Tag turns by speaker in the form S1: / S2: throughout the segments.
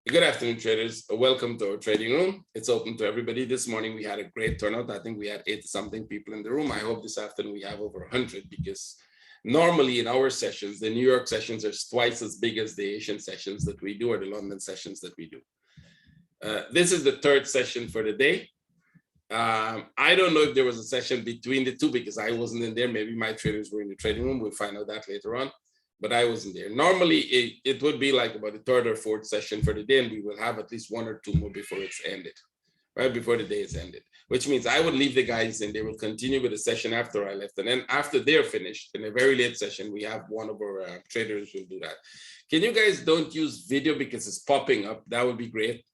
S1: Good afternoon, traders. Welcome to our trading room. It's open to everybody. This morning we had a great turnout. I think we had 80-something people in the room. I hope this afternoon we have over 100 because normally in our sessions, the New York sessions are twice as big as the Asian sessions that we do or the London sessions that we do. This is the third session for the day. I don't know if there was a session between the two because I wasn't in there. Maybe my traders were in the trading room. We'll find out that later on. But I wasn't there. Normally, it would be like about the third or fourth session for the day, and we will have at least one or two more before it's ended, right before the day is ended, which means I would leave the guys and they will continue with the session after I left. And then after they're finished, in a very late session, we have one of our traders will do that. Can you guys don't use video because it's popping up? That would be great.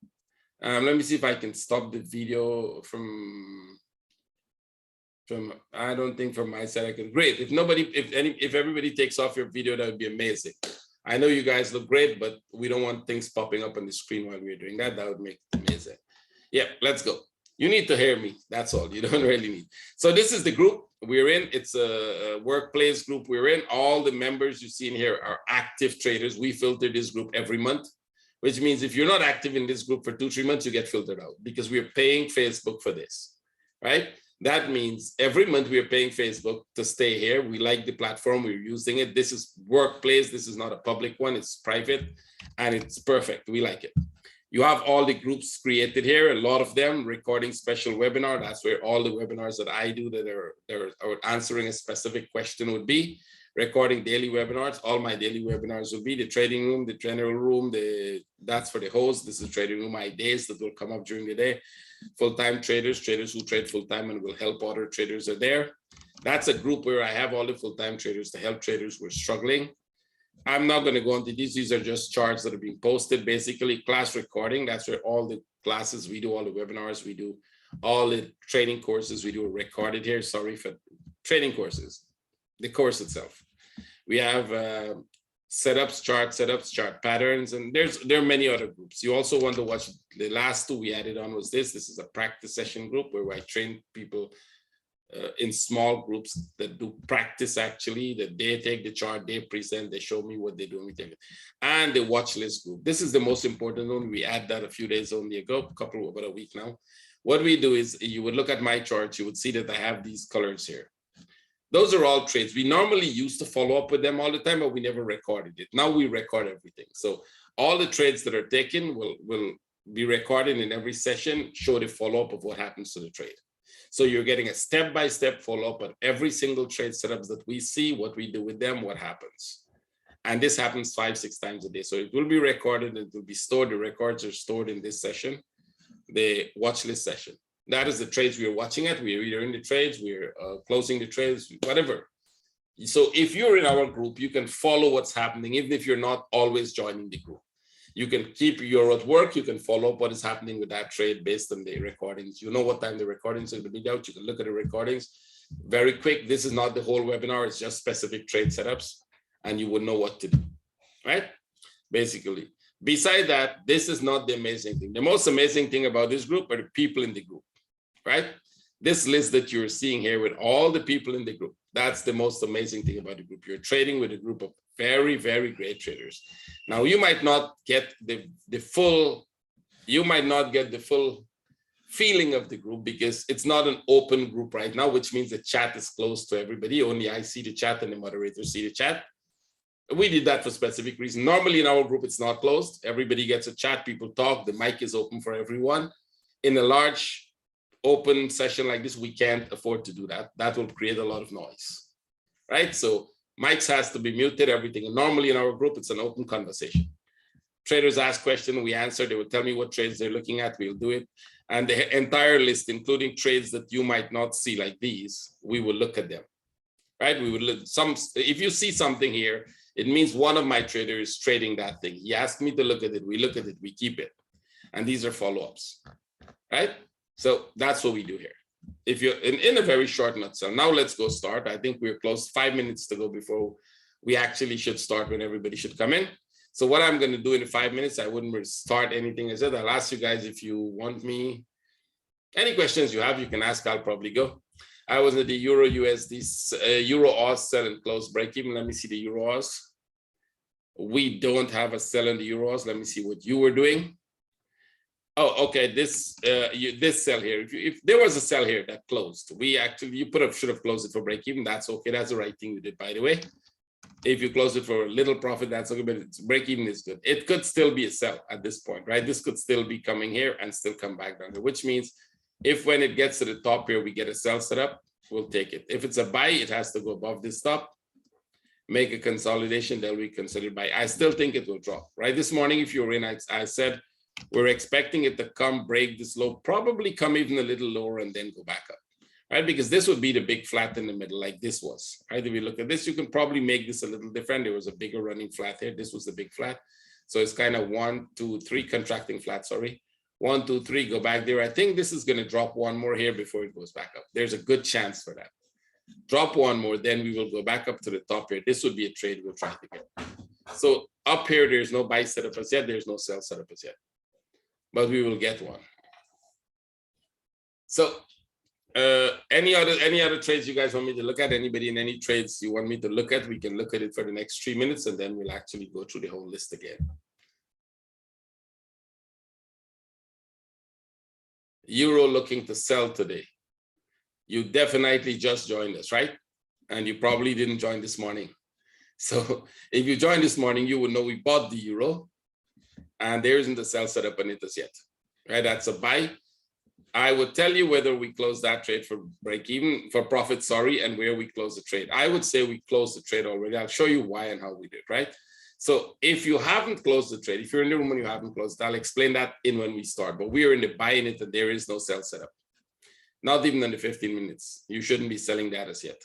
S1: Let me see if I can stop the video from I don't think from my side I can. Great. If everybody takes off your video, that would be amazing. I know you guys look great, but we don't want things popping up on the screen while we're doing that. That would make it amazing. Yeah, let's go. You need to hear me. That's all. You don't really need. So this is the group we're in. It's a workplace group we're in. All the members you see in here are active traders. We filter this group every month, which means if you're not active in this group for 2-3 months, you get filtered out because we're paying Facebook for this, right? That means every month we are paying Facebook to stay here. We like the platform, we're using it. This is workplace. This is not a public one, it's private and it's perfect. We like it. You have all the groups created here, a lot of them recording special webinar. That's where all the webinars that I do that are answering a specific question would be. Recording daily webinars. All my daily webinars will be the trading room, the general room, that's for the host. This is trading room ideas that will come up during the day. Full-time traders who trade full-time and will help other traders are there. That's a group where I have all the full-time traders to help traders who are struggling. I'm not going to go into these. These are just charts that are being posted. Basically, class recording. That's where all the classes we do, all the webinars we do, all the training courses we do are recorded here. Sorry for training courses, the course itself. We have setups, chart patterns, and there are many other groups. You also want to watch the last two we added on was this. This is a practice session group where I train people in small groups that do practice actually, that they take the chart, they present, they show me what they do, and the watch list group. This is the most important one. We add that a few days only ago, about a week now. What we do is you would look at my charts, you would see that I have these colors here. Those are all trades. We normally used to follow up with them all the time, but we never recorded it. Now we record everything. So all the trades that are taken will be recorded in every session, show the follow-up of what happens to the trade. So you're getting a step-by-step follow-up on every single trade setups that we see, what we do with them, what happens. And this happens 5-6 times a day. So it will be recorded, it will be stored. The records are stored in this session, the watch list session. That is the trades we're watching at. We're either in the trades, we're closing the trades, whatever. So if you're in our group, you can follow what's happening, even if you're not always joining the group. You can keep your at work, you can follow up what is happening with that trade based on the recordings. You know what time the recordings are going to be out. You can look at the recordings very quick. This is not the whole webinar, it's just specific trade setups, and you would know what to do, right? Basically. Beside that, this is not the amazing thing. The most amazing thing about this group are the people in the group. Right? This list that you're seeing here with all the people in the group, that's the most amazing thing about the group. You're trading with a group of very, very great traders. Now, you might not get the full feeling of the group because it's not an open group right now, which means the chat is closed to everybody. Only I see the chat and the moderators see the chat. We did that for specific reason. Normally in our group, it's not closed. Everybody gets a chat, people talk, the mic is open for everyone. In a large open session like this, we can't afford to do that. That will create a lot of noise, right? So mics has to be muted, everything. And normally in our group, it's an open conversation. Traders ask questions, we answer, they will tell me what trades they're looking at, we'll do it. And the entire list, including trades that you might not see like these, we will look at them, right? We would look if you see something here, it means one of my traders is trading that thing. He asked me to look at it, we look at it, we keep it. And these are follow-ups, right? So that's what we do here. If you're in a very short nutshell, now let's go start. I think we're close, 5 minutes to go before we actually should start when everybody should come in. So what I'm going to do in the 5 minutes, I wouldn't start anything. I said, I'll ask you guys if you want me. Any questions you have, you can ask, I'll probably go. I was at the Euro USD, Euro Aus sell and close break even. Let me see the Euro Aus. We don't have a sell in the euros. Let me see what you were doing. Oh, okay. This this sell here. If there was a sell here that closed, should have closed it for break even. That's okay. That's the right thing you did, by the way. If you close it for a little profit, that's okay. But it's break even is good. It could still be a sell at this point, right? This could still be coming here and still come back down there, which means if when it gets to the top here, we get a sell set up, we'll take it. If it's a buy, it has to go above this top, make a consolidation, then we consider buy. I still think it will drop, right? This morning, if you were in, I said, we're expecting it to come break this low, probably come even a little lower and then go back up, right? Because this would be the big flat in the middle like this was, right? If you look at this, you can probably make this a little different. There was a bigger running flat here. This was the big flat. So it's kind of 1, 2, 3 contracting flat, sorry. 1, 2, 3, go back there. I think this is going to drop one more here before it goes back up. There's a good chance for that. Drop one more, then we will go back up to the top here. This would be a trade we'll try to get. So up here, there's no buy setup as yet. There's no sell setup as yet. But we will get one. So any other trades you guys want me to look at? Anybody in any trades you want me to look at? We can look at it for the next 3 minutes and then we'll actually go through the whole list again. Euro looking to sell today. You definitely just joined us, right? And you probably didn't join this morning. So if you joined this morning, you would know we bought the euro and there isn't a sell set up on it as yet, right? That's a buy. I would tell you whether we close that trade for break even, for profit, sorry, and where we close the trade. I would say we closed the trade already. I'll show you why and how we did, right? So if you haven't closed the trade, if you're in the room and you haven't closed it, I'll explain that in when we start, but we are in the buying it and there is no sell setup. Not even in the 15 minutes. You shouldn't be selling that as yet.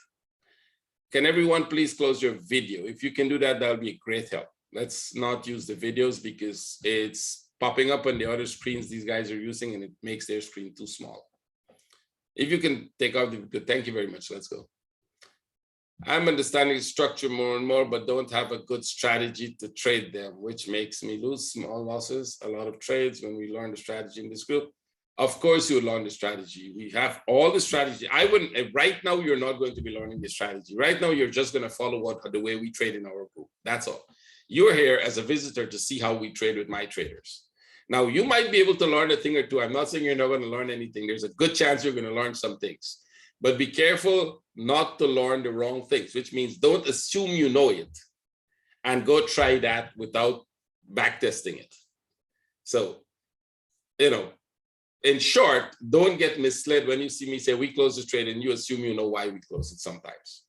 S1: Can everyone please close your video? If you can do that, that'll be a great help. Let's not use the videos because it's popping up on the other screens these guys are using and it makes their screen too small. If you can take out the video, thank you very much. Let's go. I'm understanding the structure more and more, but don't have a good strategy to trade them, which makes me lose small losses, a lot of trades when we learn the strategy in this group. Of course, you learn the strategy. We have all the strategy. I wouldn't, right now, you're not going to be learning the strategy. Right now, you're just going to follow the way we trade in our group. That's all. You're here as a visitor to see how we trade with my traders. Now, you might be able to learn a thing or two. I'm not saying you're not going to learn anything. There's a good chance you're going to learn some things. But be careful not to learn the wrong things, which means don't assume you know it and go try that without backtesting it. So, you know, in short, don't get misled when you see me say we close the trade and you assume you know why we close it sometimes,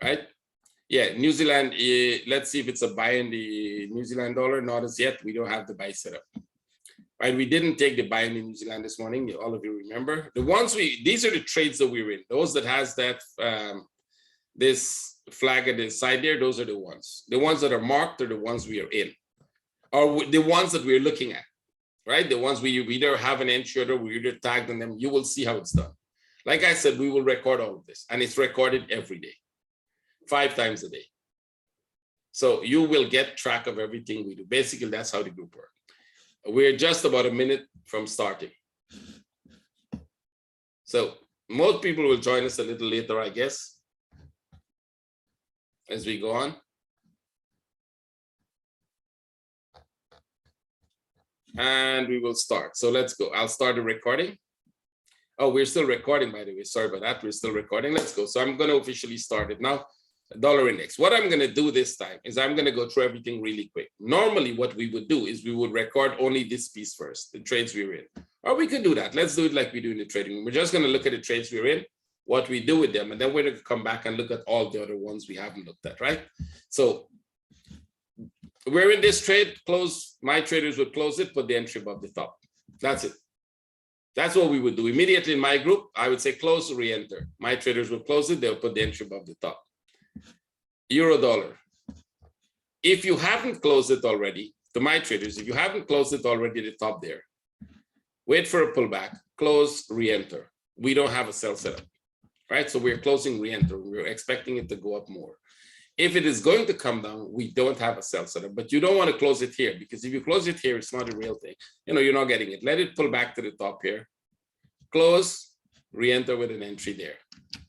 S1: right? Yeah, New Zealand, let's see if it's a buy in the New Zealand dollar. Not as yet, we don't have the buy set up. Right, we didn't take the buy in New Zealand this morning. All of you remember. The ones these are the trades that we're in. Those that has that, this flag at the side there, those are the ones. The ones that are marked are the ones we are in, or the ones that we're looking at. Right, the ones we either have an entry or we either tagged on them. You will see how it's done. Like I said, we will record all of this, and it's recorded every day, 5 times a day. So you will get track of everything we do. Basically, that's how the group works. We're just about a minute from starting. So most people will join us a little later, I guess, as we go on. And we will start. So let's go. I'll start the recording. Oh, we're still recording, by the way. Sorry about that. We're still recording. Let's go. So I'm going to officially start it now. Dollar index. What I'm going to do this time is I'm going to go through everything really quick. Normally, what we would do is we would record only this piece first, the trades we're in. Or we could do that. Let's do it like we do in the trading room. We're just going to look at the trades we're in, what we do with them, and then we're going to come back and look at all the other ones we haven't looked at, right? So we're in this trade, close, my traders would close it, put the entry above the top. That's it. That's what we would do. Immediately in my group, I would say close, re-enter. My traders will close it, they'll put the entry above the top. Euro dollar. If you haven't closed it already, to my traders, if you haven't closed it already at the top there, wait for a pullback, close, re-enter. We don't have a sell setup, right? So we're closing, re-enter. We're expecting it to go up more. If it is going to come down, we don't have a sell setup, but you don't want to close it here because if you close it here, it's not a real thing. You know, you're not getting it. Let it pull back to the top here. Close, re-enter with an entry there.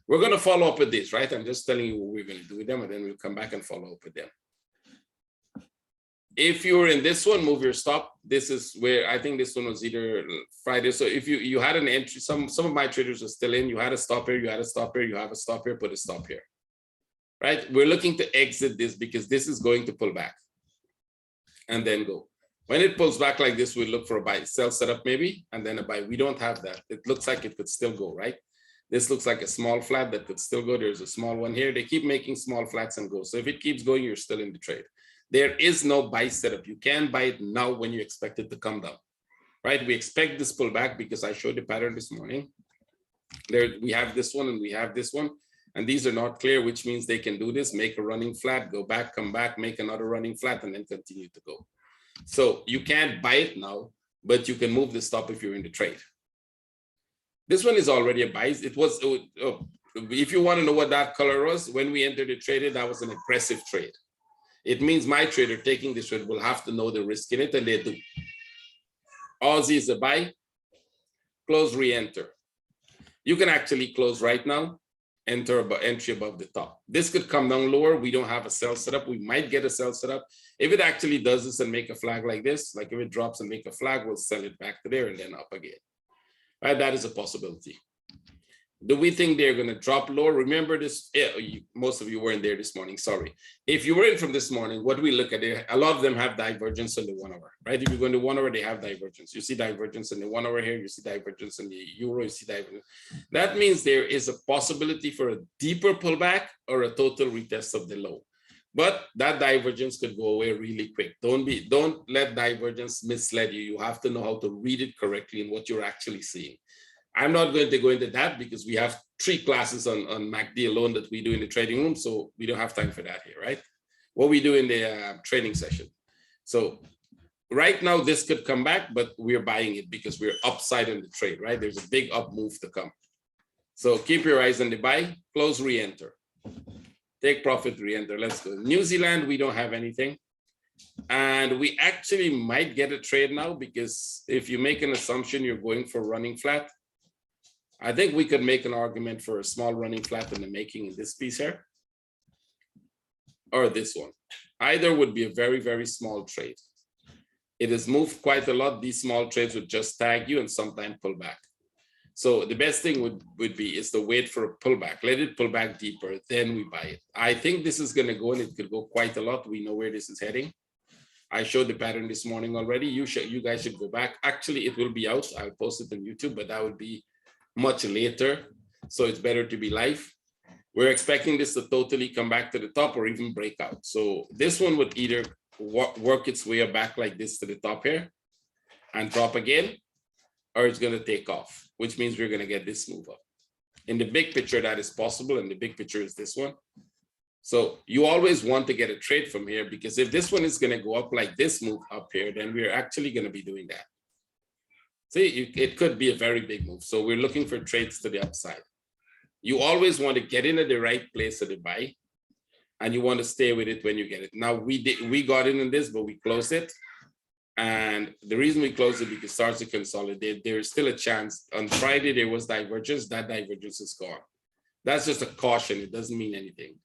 S1: We're going to follow up with this, right? I'm just telling you what we're going to do with them, and then we'll come back and follow up with them. if you're in this one, move your stop. This is where I think this one was either Friday. So if you had an entry, some of my traders are still in. You had a stop here, you had a stop here, you have a stop here, put a stop here. Right? We're looking to exit this because this is going to pull back and then go. When it pulls back like this, we look for a buy, sell setup maybe, and then a buy. We don't have that. It looks like it could still go, right? This looks like a small flat that could still go. There's a small one here. They keep making small flats and go. So if it keeps going, you're still in the trade. There is no buy setup. You can buy it now when you expect it to come down, right? We expect this pullback because I showed the pattern this morning. There, we have this one and we have this one, and these are not clear, which means they can do this, make a running flat, go back, come back, make another running flat, and then continue to go. So you can't buy it now, but you can move the stop if you're in the trade. This one is already a buy. It was, if you want to know what that color was, when we entered the trade, that was an aggressive trade. It means my trader taking this trade will have to know the risk in it, and they do. Aussie is a buy, close, re-enter. You can actually close right now, enter entry above the top. This could come down lower. We don't have a sell setup. We might get a sell setup. If it actually does this and make a flag like this, like if it drops and make a flag, we'll sell it back to there and then up again. Right, that is a possibility. Do we think they're going to drop lower? Remember this, most of you weren't there this morning, sorry. If you were in from this morning, what we look at, a lot of them have divergence in the 1 hour, right? If you go into 1 hour, they have divergence. You see divergence in the 1 hour here, you see divergence in the euro, you see divergence. That means there is a possibility for a deeper pullback or a total retest of the low. But that divergence could go away really quick. Don't let divergence mislead you. You have to know how to read it correctly and what you're actually seeing. I'm not going to go into that because we have 3 classes on MACD alone that we do in the trading room. So we don't have time for that here, right? What we do in the training session. So right now, this could come back, but we're buying it because we're upside in the trade, right? There's a big up move to come. So keep your eyes on the buy, close, re-enter. Take profit, re-enter. Let's go. New Zealand, we don't have anything. And we actually might get a trade now because if you make an assumption you're going for running flat, I think we could make an argument for a small running flat in the making in this piece here or this one. Either would be a very, very small trade. It has moved quite a lot. These small trades would just tag you and sometimes pull back. So the best thing would be is to wait for a pullback. Let it pull back deeper, then we buy it. I think this is going to go and it could go quite a lot. We know where this is heading. I showed the pattern this morning already. You guys should go back. Actually, it will be out. I'll post it on YouTube, but that would be much later, so it's better to be live. We're expecting this to totally come back to the top or even break out. So this one would either work its way back like this to the top here and drop again, or it's going to take off, which means we're going to get this move up. In the big picture, that is possible, and the big picture is this one. So you always want to get a trade from here, because if this one is going to go up like this move up here, then we're actually going to be doing that. See, it could be a very big move. So we're looking for trades to the upside. You always want to get in at the right place at the buy, and you want to stay with it when you get it. Now, we got in this, but we closed it. And the reason we closed it because it starts to consolidate. There is still a chance. On Friday, there was divergence. That divergence is gone. That's just a caution. It doesn't mean anything.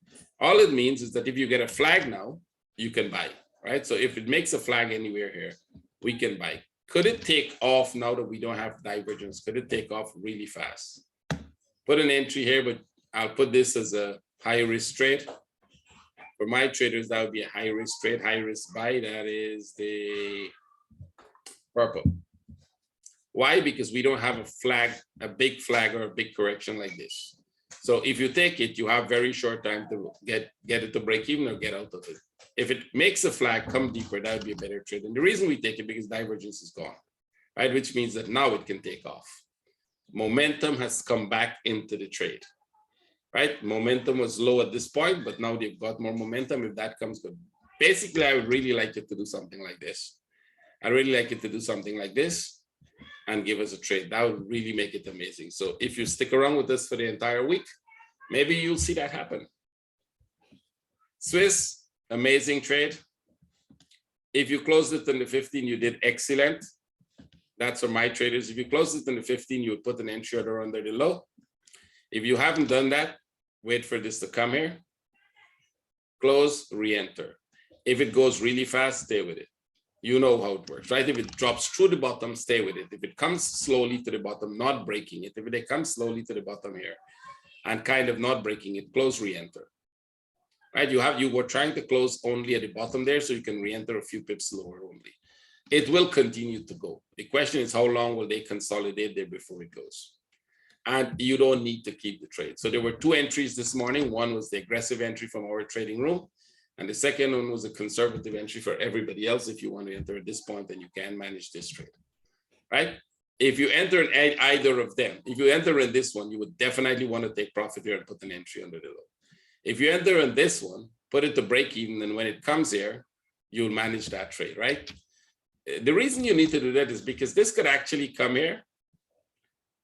S1: All it means is that if you get a flag now, you can buy, right? So if it makes a flag anywhere here, we can buy. Could it take off now that we don't have divergence? Could it take off really fast? Put an entry here, but I'll put this as a high risk trade. For my traders, that would be a high risk trade, high risk buy. That is the purple. Why? Because we don't have a flag, a big flag or a big correction like this. So if you take it, you have very short time to get it to break even or get out of it. If it makes a flag come deeper, that would be a better trade. And the reason we take it because divergence is gone, right? Which means that now it can take off. Momentum has come back into the trade, right? Momentum was low at this point, but now they've got more momentum. If that comes good, basically, I would really like it to do something like this. I really like it to do something like this and give us a trade. That would really make it amazing. So if you stick around with us for the entire week, maybe you'll see that happen. Swiss, amazing trade. If you closed it on the 15, you did excellent. That's for my traders. If you close it on the 15, you would put an entry order under the low. If you haven't done that, wait for this to come here. Close, re-enter. If it goes really fast, stay with it. You know how it works, right? If it drops through the bottom, stay with it. If it comes slowly to the bottom, not breaking it. If it comes slowly to the bottom here and kind of not breaking it, close, re-enter. Right? You were trying to close only at the bottom there, so you can re-enter a few pips lower only. It will continue to go. The question is, how long will they consolidate there before it goes? And you don't need to keep the trade. So there were two entries this morning. One was the aggressive entry from our trading room. And the second one was a conservative entry for everybody else. If you want to enter at this point, then you can manage this trade, right? If you enter in either of them, if you enter in this one, you would definitely want to take profit here and put an entry under the low. If you enter in this one, put it to break even, and when it comes here, you'll manage that trade, right? The reason you need to do that is because this could actually come here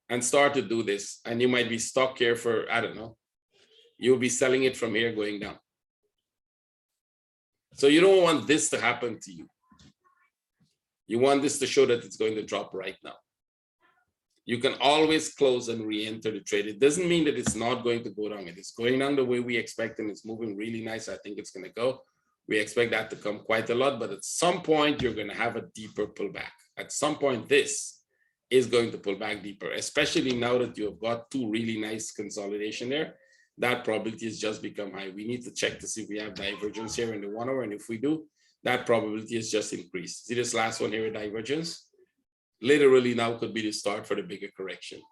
S1: and start to do this, and you might be stuck here for, I don't know, you'll be selling it from here going down. So you don't want this to happen to you. You want this to show that it's going to drop right now. You can always close and re-enter the trade. It doesn't mean that it's not going to go down. It is going down the way we expect, and it's moving really nice. I think it's going to go. We expect that to come quite a lot, but at some point, you're going to have a deeper pullback. At some point, this is going to pull back deeper, especially now that you have got two really nice consolidation there. That probability has just become high. We need to check to see if we have divergence here in the 1 hour. And if we do, that probability has just increased. See this last one here with divergence? Literally now could be the start for the bigger correction.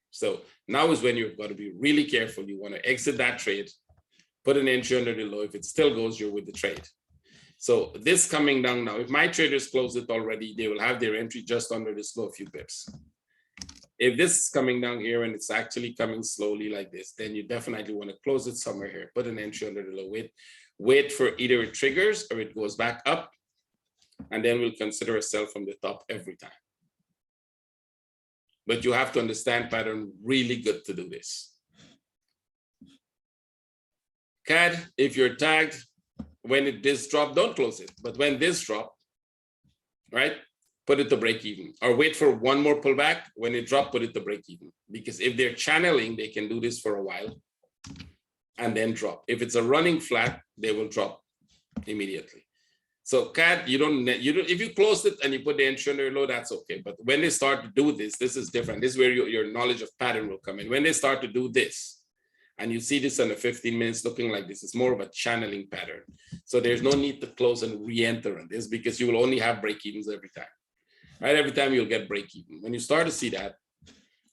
S1: So now is when you've got to be really careful. You want to exit that trade, put an entry under the low. If it still goes, you're with the trade. So this coming down now, if my traders close it already, they will have their entry just under this low, a few pips. If this is coming down here and it's actually coming slowly like this, then you definitely want to close it somewhere here. Put an entry under the low. Wait for either it triggers or it goes back up, and then we'll consider a sell from the top every time. But you have to understand pattern really good to do this. CAD, if you're tagged, when this drop, don't close it. But when this drop, right? Put it to break even, or wait for one more pullback. When it drop, put it to break even. Because if they're channeling, they can do this for a while and then drop. If it's a running flat, they will drop immediately. So CAD, if you close it and you put the entry under low, that's okay. But when they start to do this, this is different. This is where your knowledge of pattern will come in. When they start to do this, and you see this on the 15 minutes looking like this, it's more of a channeling pattern. So there's no need to close and re-enter on this, because you will only have break-evens every time. Right? Every time you'll get break even. When you start to see that,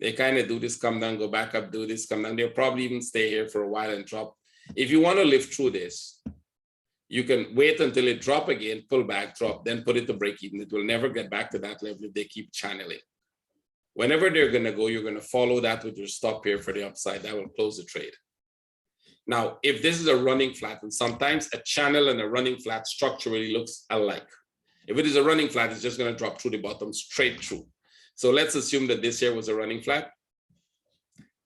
S1: they kind of do this, come down, go back up, do this, come down. They'll probably even stay here for a while and drop. If you want to live through this, you can wait until it drop again, pull back, drop, then put it to break even. It will never get back to that level if they keep channeling. Whenever they're going to go, you're going to follow that with your stop here for the upside. That will close the trade. Now, if this is a running flat, and sometimes a channel and a running flat structurally looks alike. If it is a running flat, it's just going to drop through the bottom straight through. So let's assume that this here was a running flat.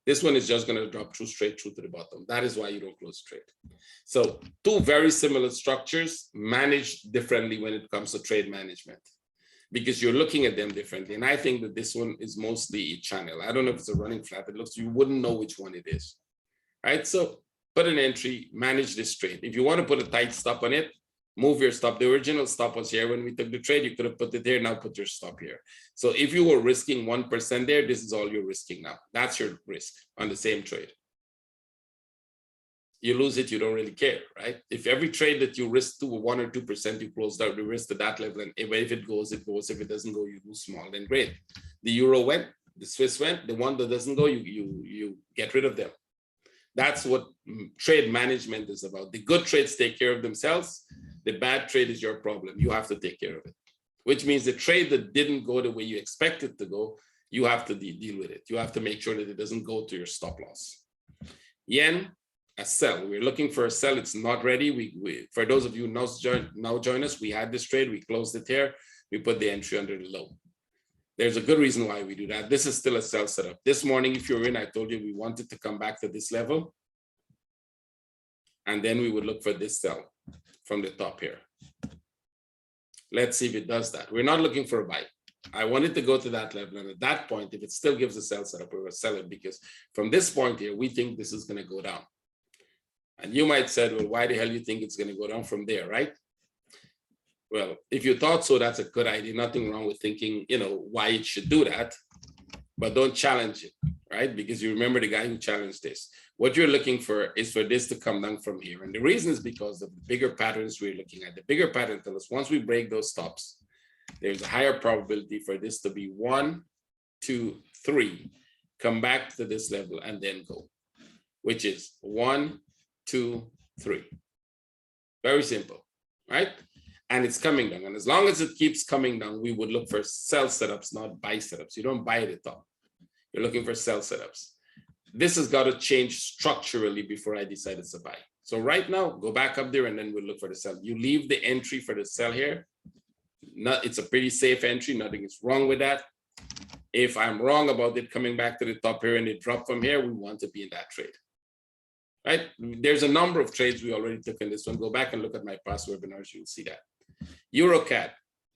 S1: This one is just going to drop through straight through to the bottom. That is why you don't close the trade. So two very similar structures managed differently when it comes to trade management, because you're looking at them differently. And I think that this one is mostly a channel. I don't know if it's a running flat. It looks, you wouldn't know which one it is. Right? So put an entry, manage this trade. If you want to put a tight stop on it, move your stop. The original stop was here when we took the trade. You could have put it there. Now put your stop here. So if you were risking 1% there, this is all you're risking now. That's your risk on the same trade. You lose it, you don't really care, right? If every trade that you risk to 1 or 2%, you close down the risk to that level. And if it goes, it goes. If it doesn't go, you lose small. Then great. The euro went, the Swiss went. The one that doesn't go, you get rid of them. That's what trade management is about. The good trades take care of themselves. The bad trade is your problem. You have to take care of it, which means the trade that didn't go the way you expect it to go, you have to deal with it. You have to make sure that it doesn't go to your stop loss. Yen, a sell. We're looking for a sell. It's not ready. For those of you now join us, we had this trade. We closed it here. We put the entry under the low. There's a good reason why we do that. This is still a sell setup. This morning, if you're in, I told you we wanted to come back to this level. And then we would look for this sell from the top here. Let's see if it does that. We're not looking for a buy. I wanted to go to that level. And at that point, if it still gives a sell setup, we will sell it, because from this point here, we think this is going to go down. And you might say, well, why the hell do you think it's going to go down from there, right? Well, if you thought so, that's a good idea. Nothing wrong with thinking, you know, why it should do that, but don't challenge it, right? Because you remember the guy who challenged this. What you're looking for is for this to come down from here. And the reason is because of the bigger patterns we're looking at. The bigger pattern tells us once we break those stops, there's a higher probability for this to be 1, 2, 3, come back to this level and then go, which is 1, 2, 3. Very simple, right? And it's coming down. And as long as it keeps coming down, we would look for sell setups, not buy setups. You don't buy at the top. You're looking for sell setups. This has got to change structurally before I decide it's a buy. So right now, go back up there and then we'll look for the sell. You leave the entry for the sell here. It's a pretty safe entry. Nothing is wrong with that. If I'm wrong about it coming back to the top here and it dropped from here, we want to be in that trade. Right? There's a number of trades we already took in this one. Go back and look at my past webinars, you'll see that. Eurocad,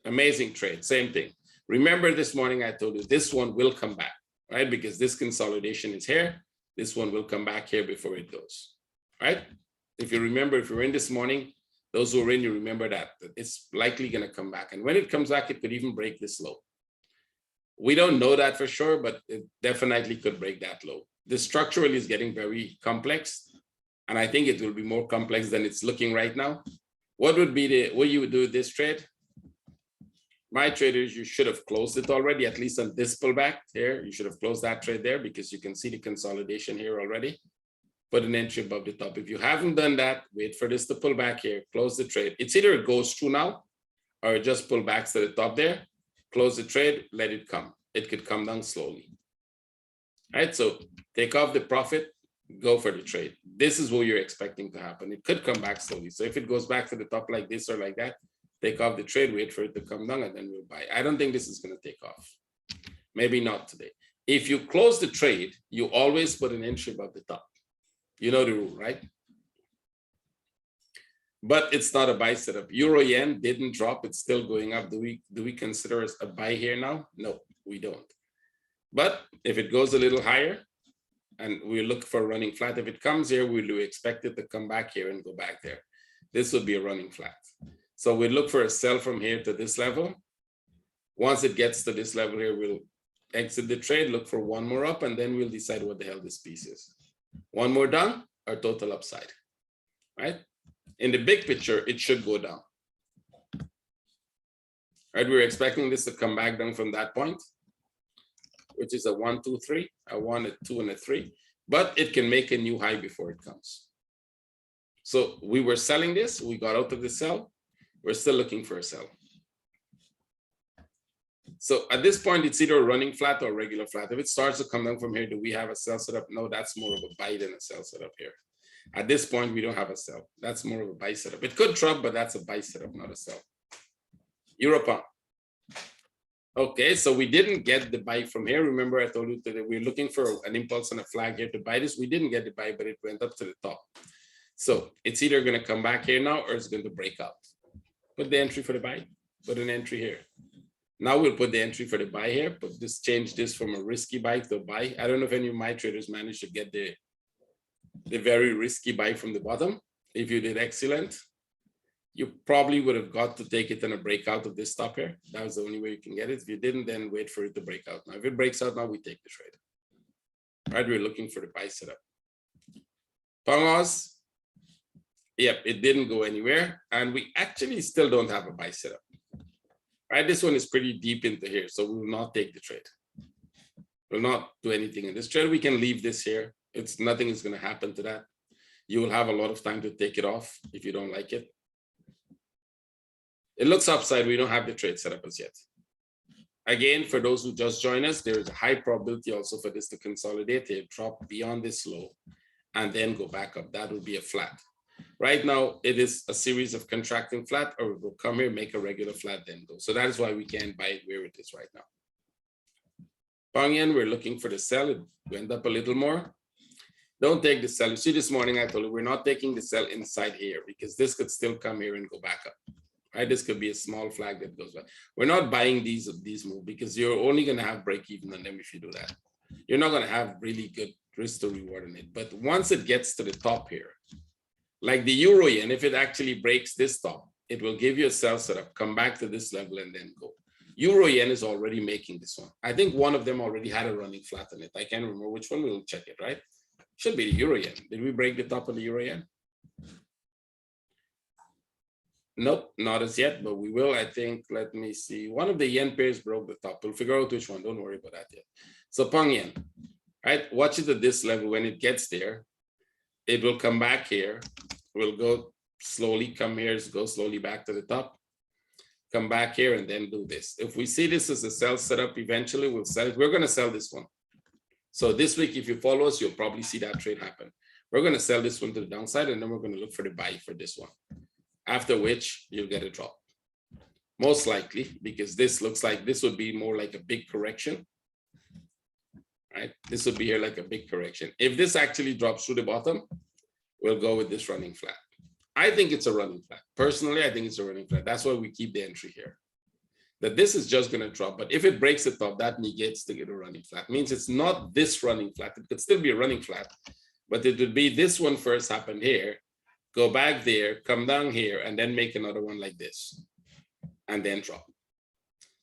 S1: amazing trade, same thing. Remember this morning I told you this one will come back, right? Because this consolidation is here. This one will come back here before it goes, right? If you remember, if you're in this morning, those who are in, you remember that it's likely going to come back. And when it comes back, it could even break this low. We don't know that for sure, but it definitely could break that low. The structurally is getting very complex. And I think it will be more complex than it's looking right now. What would be what you would do with this trade? My traders, you should have closed it already, at least on this pullback here. You should have closed that trade there because you can see the consolidation here already. Put an entry above the top. If you haven't done that, wait for this to pull back here, close the trade. It's either it goes through now or it just pull back to the top there, close the trade, let it come. It could come down slowly. All right, so take off the profit, go for the trade. This is what you're expecting to happen. It could come back slowly. So if it goes back to the top like this or like that, take off the trade, wait for it to come down, and then we'll buy. I don't think this is going to take off. Maybe not today. If you close the trade, you always put an entry above the top. You know the rule, right? But it's not a buy setup. Euro yen didn't drop. It's still going up. Do we consider it a buy here now? No, we don't. But if it goes a little higher, and we look for a running flat. If it comes here, we do expect it to come back here and go back there. This would be a running flat. So we look for a sell from here to this level. Once it gets to this level here, we'll exit the trade, look for one more up, and then we'll decide what the hell this piece is. One more down or total upside, right? In the big picture, it should go down. Right, we're expecting this to come back down from that point, which is a 1, 2, 3, a 1, a 2, and a 3, but it can make a new high before it comes. So we were selling this, we got out of the sell, we're still looking for a sell. So at this point, it's either a running flat or a regular flat. If it starts to come down from here, do we have a sell setup? No, that's more of a buy than a sell setup here. At this point, we don't have a sell. That's more of a buy setup. It could drop, but that's a buy setup, not a sell. Europound. Okay, so we didn't get the buy from here. Remember, I told you that we're looking for an impulse and a flag here to buy this. We didn't get the buy, but it went up to the top. So it's either going to come back here now or it's going to break out. Put the entry for the buy. Put an entry here. Now we'll put the entry for the buy here, but just change this from a risky buy to a buy. I don't know if any of my traders managed to get the very risky buy from the bottom. If you did, excellent. You probably would have got to take it in a breakout of this stop here. That was the only way you can get it. If you didn't, then wait for it to break out. Now, if it breaks out now, we take the trade. Right, we're looking for the buy setup. Pangos, yep, it didn't go anywhere. And we actually still don't have a buy setup. Right, this one is pretty deep into here, so we will not take the trade. We'll not do anything in this trade. We can leave this here. Nothing is going to happen to that. You will have a lot of time to take it off if you don't like it. It looks upside. We don't have the trade set up as yet. Again, for those who just joined us, there is a high probability also for this to consolidate, to drop beyond this low, and then go back up. That would be a flat. Right now, it is a series of contracting flat, or we'll come here, make a regular flat, then go. So that is why we can't buy it where it is right now. Pang Yen, we're looking for the sell. It went up a little more. Don't take the sell. You see, this morning I told you we're not taking the sell inside here because this could still come here and go back up. Right? This could be a small flag that goes back. We're not buying these moves because you're only going to have break even on them if you do that. You're not going to have really good risk to reward on it. But once it gets to the top here, like the euro yen, if it actually breaks this top, it will give you a sell setup, come back to this level and then go. Euro yen is already making this one. I think one of them already had a running flat on it. I can't remember which one. We'll check it, right? Should be the Euro yen. Did we break the top of the Euro yen? Nope, not as yet, but we will, I think. Let me see. One of the yen pairs broke the top. We'll figure out which one. Don't worry about that yet. So Pong yen, right? Watch it at this level. When it gets there, it will come back here. We'll go slowly, come here, go slowly back to the top. Come back here and then do this. If we see this as a sell setup, eventually we'll sell it. We're going to sell this one. So this week, if you follow us, you'll probably see that trade happen. We're going to sell this one to the downside, and then we're going to look for the buy for this one. After which you'll get a drop. Most likely, because this looks like this would be more like a big correction. Right? This would be here like a big correction. If this actually drops through the bottom, we'll go with this running flat. I think it's a running flat. Personally, I think it's a running flat. That's why we keep the entry here. That this is just going to drop, but if it breaks the top, that negates to get a running flat. Means it's not this running flat. It could still be a running flat, but it would be this one first happened here, go back there, come down here, and then make another one like this, and then drop.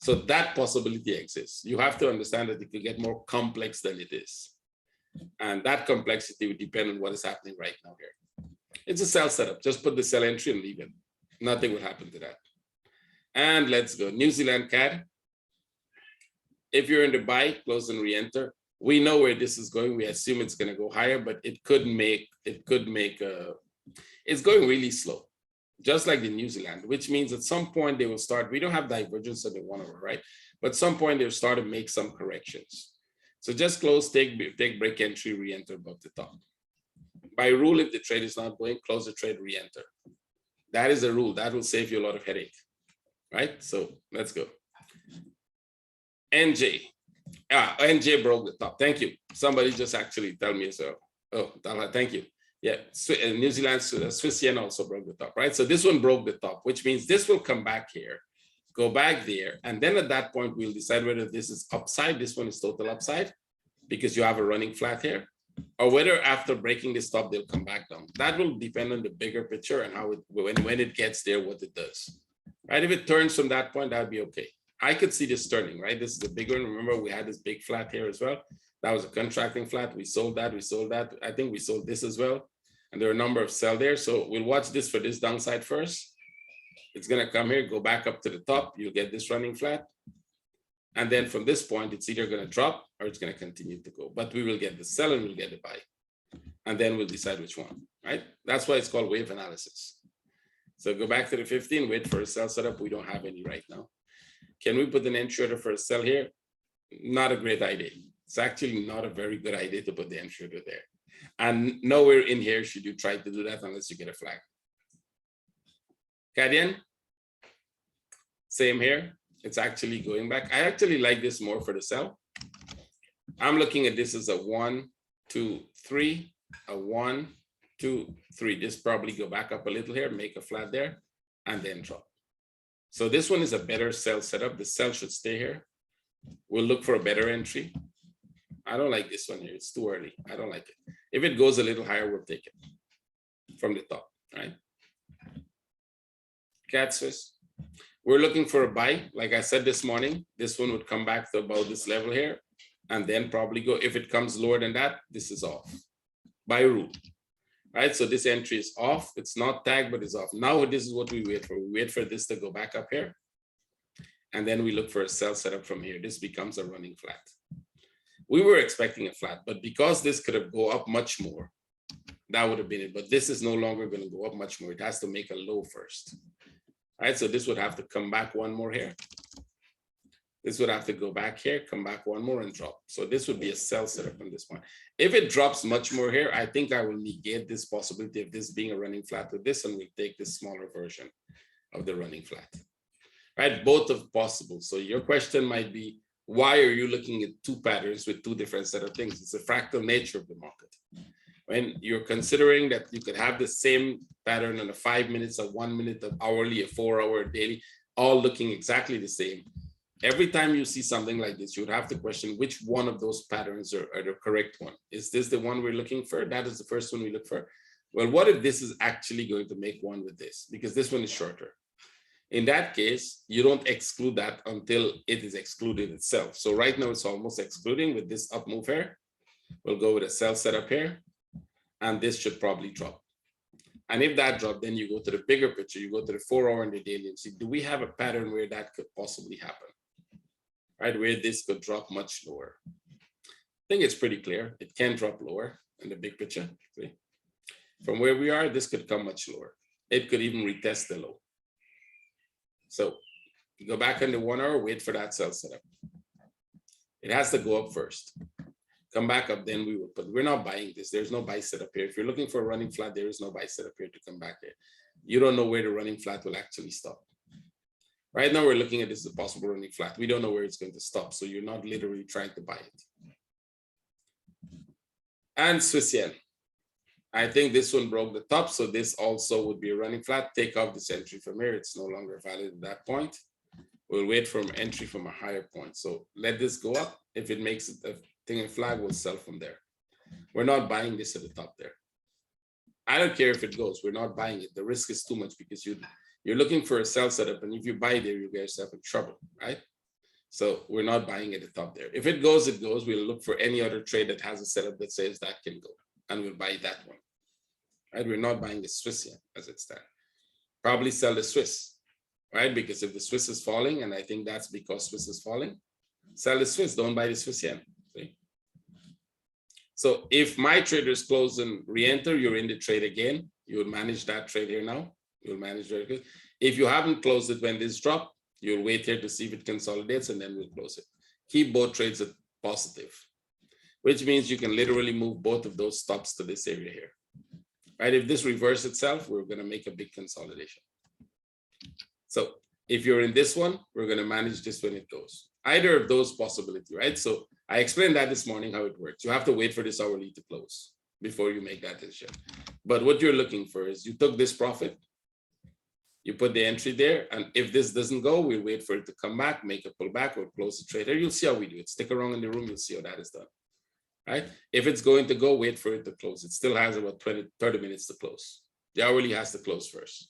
S1: So that possibility exists. You have to understand that it could get more complex than it is. And that complexity would depend on what is happening right now here. It's a sell setup. Just put the sell entry and leave it. Nothing will happen to that. And let's go. New Zealand CAD. If you're in the buy, close and re-enter. We know where this is going. We assume it's going to go higher, but it's going really slow, just like the New Zealand, which means at some point they will start. We don't have divergence on the 1 hour, right? But at some point they'll start to make some corrections. So just close, take break entry, re-enter above the top. By rule, if the trade is not going, close the trade, re-enter. That is a rule. That will save you a lot of headache, right? So let's go. NJ. NJ broke the top. Thank you. Somebody just actually tell me so. Oh, thank you. Yeah, New Zealand, Swiss yen also broke the top, right? So this one broke the top, which means this will come back here, go back there. And then at that point, we'll decide whether this is upside. This one is total upside because you have a running flat here, or whether after breaking this top, they'll come back down. That will depend on the bigger picture and how it, when it gets there, what it does, right? If it turns from that point, that'd be okay. I could see this turning, right? This is the big one. Remember, we had this big flat here as well. That was a contracting flat. We sold that. We sold that. I think we sold this as well. And there are a number of sell there. So we'll watch this for this downside first. It's going to come here, go back up to the top. You'll get this running flat. And then from this point, it's either going to drop or it's going to continue to go. But we will get the sell and we'll get the buy. And then we'll decide which one, right? That's why it's called wave analysis. So go back to the 15, wait for a sell setup. We don't have any right now. Can we put an entry order for a sell here? Not a great idea. It's actually not a very good idea to put the entry order there. And nowhere in here should you try to do that unless you get a flag. Cadian, same here. It's actually going back. I actually like this more for the sell. I'm looking at this as a 1, 2, 3, a 1, 2, 3. This probably go back up a little here, make a flat there, and then drop. So this one is a better sell setup. The sell should stay here. We'll look for a better entry. I don't like this one here. It's too early. I don't like it. If it goes a little higher, we'll take it from the top, right? CAD Swiss. We're looking for a buy. Like I said this morning, this one would come back to about this level here and then probably go. If it comes lower than that, this is off by rule, right? So this entry is off. It's not tagged, but it's off. Now this is what we wait for. We wait for this to go back up here. And then we look for a sell setup from here. This becomes a running flat. We were expecting a flat, but because this could have go up much more, that would have been it. But this is no longer going to go up much more. It has to make a low first. All right, so this would have to come back one more here. This would have to go back here, come back one more and drop. So this would be a sell setup from this point. If it drops much more here, I think I will negate this possibility of this being a running flat with this, and we take this smaller version of the running flat. Right, both are possible. So your question might be, why are you looking at two patterns with two different set of things? It's a fractal nature of the market. When you're considering that you could have the same pattern on a 5 minutes, a 1 minute, an hourly, a 4 hour, daily, all looking exactly the same. Every time you see something like this, you would have to question which one of those patterns are the correct one. Is this the one we're looking for? That is the first one we look for. Well, what if this is actually going to make one with this? Because this one is shorter. In that case, you don't exclude that until it is excluded itself. So right now it's almost excluding with this up move here. We'll go with a sell setup here, and this should probably drop. And if that dropped, then you go to the bigger picture, you go to the 4 hour and the daily and see, do we have a pattern where that could possibly happen? Right, where this could drop much lower. I think it's pretty clear. It can drop lower in the big picture. See? From where we are, this could come much lower. It could even retest the low. So go back on the 1 hour, wait for that sell setup. It has to go up first. Come back up, then we will put, we're not buying this. There's no buy setup here. If you're looking for a running flat, there is no buy setup here to come back here. You don't know where the running flat will actually stop. Right now, we're looking at this as a possible running flat. We don't know where it's going to stop. So you're not literally trying to buy it. And Swiss yen. I think this one broke the top. So this also would be a running flat. Take off this entry from here. It's no longer valid at that point. We'll wait for an entry from a higher point. So let this go up. If it makes it a thing and flag, we'll sell from there. We're not buying this at the top there. I don't care if it goes. We're not buying it. The risk is too much because you're looking for a sell setup, and if you buy there, you get yourself in trouble, right? So we're not buying at the top there. If it goes, it goes. We'll look for any other trade that has a setup that says that can go, and we'll buy that one. Right? We're not buying the Swiss yen as it stands. Probably sell the Swiss, right? Because if the Swiss is falling, and I think that's because Swiss is falling, sell the Swiss. Don't buy the Swiss yen. See? So if my traders close and re-enter, you're in the trade again. You will manage that trade here now. You'll manage very good. If you haven't closed it when this drop, you'll wait here to see if it consolidates, and then we'll close it. Keep both trades at positive, which means you can literally move both of those stops to this area here. Right? If this reverses itself, we're going to make a big consolidation. So if you're in this one, we're going to manage this when it goes. Either of those possibilities, right? So I explained that this morning how it works. You have to wait for this hourly to close before you make that decision. But what you're looking for is you took this profit, you put the entry there, and if this doesn't go, we'll wait for it to come back, make a pullback, or close the trade there. You'll see how we do it. Stick around in the room, you'll see how that is done. Right? If it's going to go, wait for it to close. It still has about 20, 30 minutes to close. The hourly has to close first.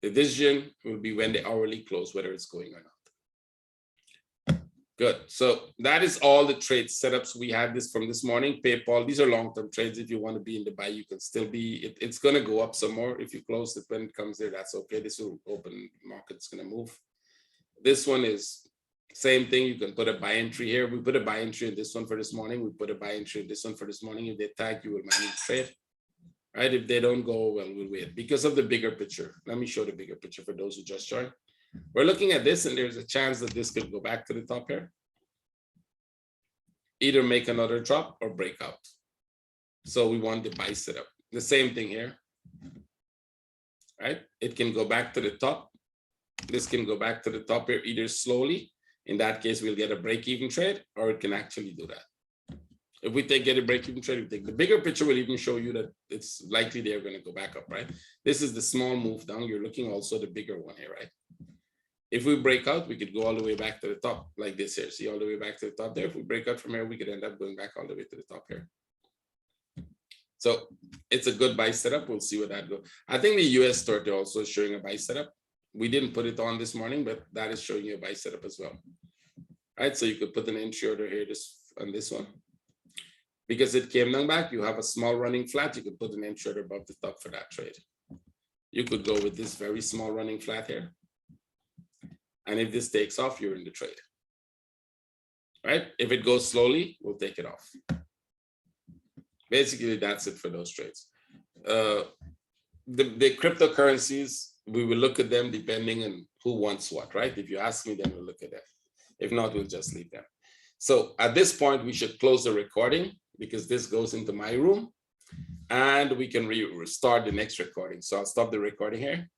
S1: The decision will be when the hourly close, whether it's going or not. Good. So that is all the trade setups we had this from this morning. PayPal, these are long-term trades. If you want to be in the buy, you can still be. It's going to go up some more. If you close it when it comes there, that's okay. This will open market's going to move. This one is same thing. You can put a buy entry here. We put a buy entry in this one for this morning. We put a buy entry in this one for this morning. If they tag, you will manage trade. Right? If they don't go, well, we'll wait because of the bigger picture. Let me show the bigger picture for those who just joined. We're looking at this, and there's a chance that this could go back to the top here. Either make another drop or break out. So we want the buy setup. The same thing here, right? It can go back to the top. This can go back to the top here either slowly. In that case, we'll get a break-even trade, or it can actually do that. If we get a break-even trade, we take the bigger picture will even show you that it's likely they're going to go back up, right? This is the small move down. You're looking also the bigger one here, right? If we break out, we could go all the way back to the top like this here. See all the way back to the top there. If we break out from here, we could end up going back all the way to the top here. So it's a good buy setup. We'll see what that goes. I think the US 30 also is showing a buy setup. We didn't put it on this morning, but that is showing you a buy setup as well. All right, so you could put an entry order here on this one. Because it came down back, you have a small running flat, you could put an entry order above the top for that trade. You could go with this very small running flat here. And if this takes off, you're in the trade. Right? If it goes slowly, we'll take it off. Basically, that's it for those trades. The cryptocurrencies, we will look at them depending on who wants what, right? If you ask me, then we'll look at them. If not, we'll just leave them. So at this point, we should close the recording because this goes into my room and we can restart the next recording. So I'll stop the recording here.